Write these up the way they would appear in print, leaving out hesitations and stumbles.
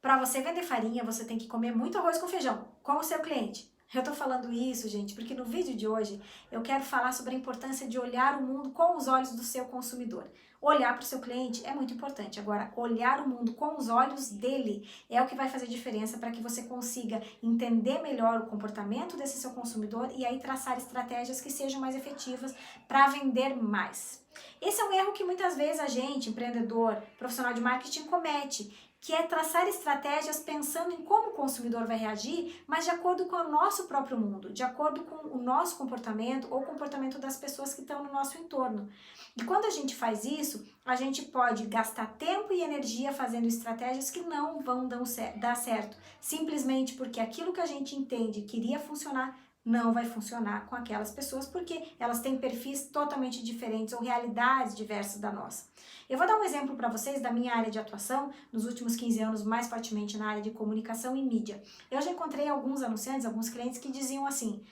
Para você vender farinha, você tem que comer muito arroz com feijão, com o seu cliente. Eu tô falando isso, gente, porque no vídeo de hoje eu quero falar sobre a importância de olhar o mundo com os olhos do seu consumidor. Olhar para o seu cliente é muito importante. Agora, olhar o mundo com os olhos dele é o que vai fazer diferença para que você consiga entender melhor o comportamento desse seu consumidor e aí traçar estratégias que sejam mais efetivas para vender mais. Esse é um erro que muitas vezes a gente, empreendedor, profissional de marketing, comete, que é traçar estratégias pensando em como o consumidor vai reagir, mas de acordo com o nosso próprio mundo, de acordo com o nosso comportamento ou o comportamento das pessoas que estão no nosso entorno. E quando a gente faz isso, a gente pode gastar tempo e energia fazendo estratégias que não vão dar certo, simplesmente porque aquilo que a gente entende que iria funcionar não vai funcionar com aquelas pessoas porque elas têm perfis totalmente diferentes ou realidades diversas da nossa. Eu vou dar um exemplo para vocês da minha área de atuação, nos últimos 15 anos, mais fortemente na área de comunicação e mídia. Eu já encontrei alguns anunciantes, alguns clientes que diziam assim: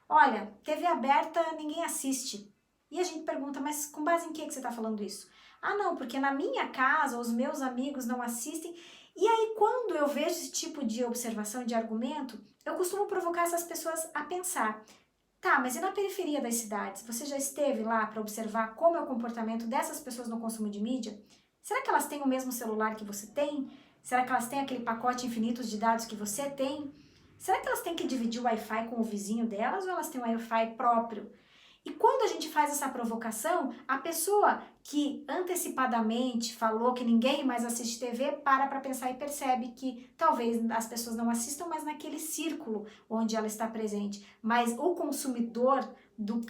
olha, TV aberta ninguém assiste. E a gente pergunta, mas com base em que você está falando isso? Ah, não, porque na minha casa os meus amigos não assistem. E aí, quando eu vejo esse tipo de observação e de argumento, eu costumo provocar essas pessoas a pensar: tá, mas e na periferia das cidades? Você já esteve lá para observar como é o comportamento dessas pessoas no consumo de mídia? Será que elas têm o mesmo celular que você tem? Será que elas têm aquele pacote infinito de dados que você tem? Será que elas têm que dividir o Wi-Fi com o vizinho delas ou elas têm um Wi-Fi próprio? E quando a gente faz essa provocação, a pessoa que antecipadamente falou que ninguém mais assiste TV para pensar e percebe que talvez as pessoas não assistam, mas naquele círculo onde ela está presente. Mas o consumidor,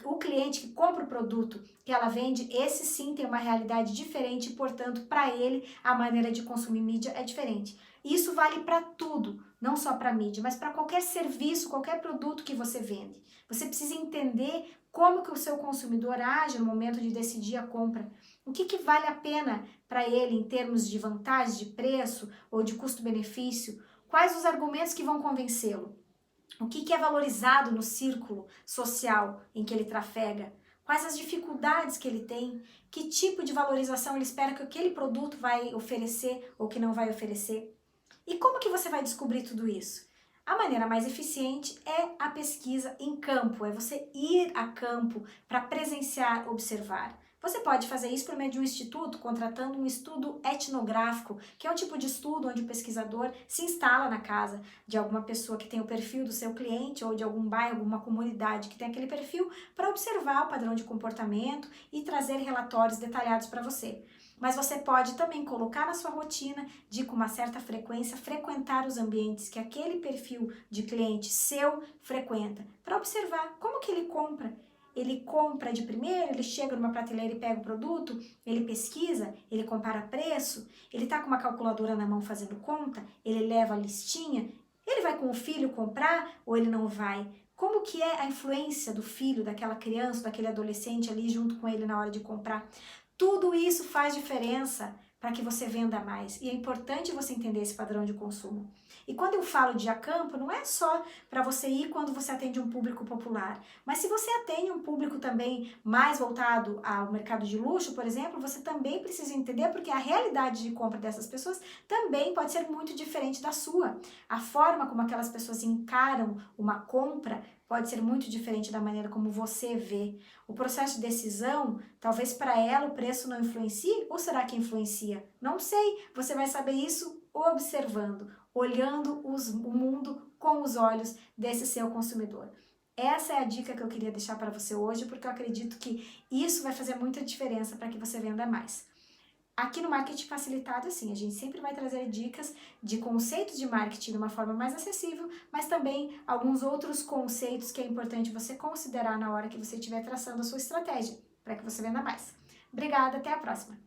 o cliente que compra o produto que ela vende, esse sim tem uma realidade diferente e, portanto, para ele a maneira de consumir mídia é diferente. Isso vale para tudo, não só para mídia, mas para qualquer serviço, qualquer produto que você vende. Você precisa entender como que o seu consumidor age no momento de decidir a compra. O que vale a pena para ele em termos de vantagem de preço ou de custo-benefício? Quais os argumentos que vão convencê-lo? O que é valorizado no círculo social em que ele trafega? Quais as dificuldades que ele tem? Que tipo de valorização ele espera que aquele produto vai oferecer ou que não vai oferecer? E como que você vai descobrir tudo isso? A maneira mais eficiente é a pesquisa em campo, é você ir a campo para presenciar, observar. Você pode fazer isso por meio de um instituto, contratando um estudo etnográfico, que é um tipo de estudo onde o pesquisador se instala na casa de alguma pessoa que tem o perfil do seu cliente ou de algum bairro, alguma comunidade que tem aquele perfil, para observar o padrão de comportamento e trazer relatórios detalhados para você. Mas você pode também colocar na sua rotina de, com uma certa frequência, frequentar os ambientes que aquele perfil de cliente seu frequenta, para observar como que ele compra. Ele compra de primeira, ele chega numa prateleira e pega o produto, ele pesquisa, ele compara preço, ele está com uma calculadora na mão fazendo conta, ele leva a listinha, ele vai com o filho comprar ou ele não vai? Como que é a influência do filho, daquela criança, daquele adolescente ali junto com ele na hora de comprar? Tudo isso faz diferença para que você venda mais. E é importante você entender esse padrão de consumo. E quando eu falo de acampo, não é só para você ir quando você atende um público popular. Mas se você atende um público também mais voltado ao mercado de luxo, por exemplo, você também precisa entender porque a realidade de compra dessas pessoas também pode ser muito diferente da sua. A forma como aquelas pessoas encaram uma compra pode ser muito diferente da maneira como você vê. O processo de decisão, talvez para ela o preço não influencie, ou será que influencia? Não sei, você vai saber isso observando, olhando o mundo com os olhos desse seu consumidor. Essa é a dica que eu queria deixar para você hoje, porque eu acredito que isso vai fazer muita diferença para que você venda mais. Aqui no Marketing Facilitado, assim, a gente sempre vai trazer dicas de conceitos de marketing de uma forma mais acessível, mas também alguns outros conceitos que é importante você considerar na hora que você estiver traçando a sua estratégia, para que você venda mais. Obrigada, até a próxima!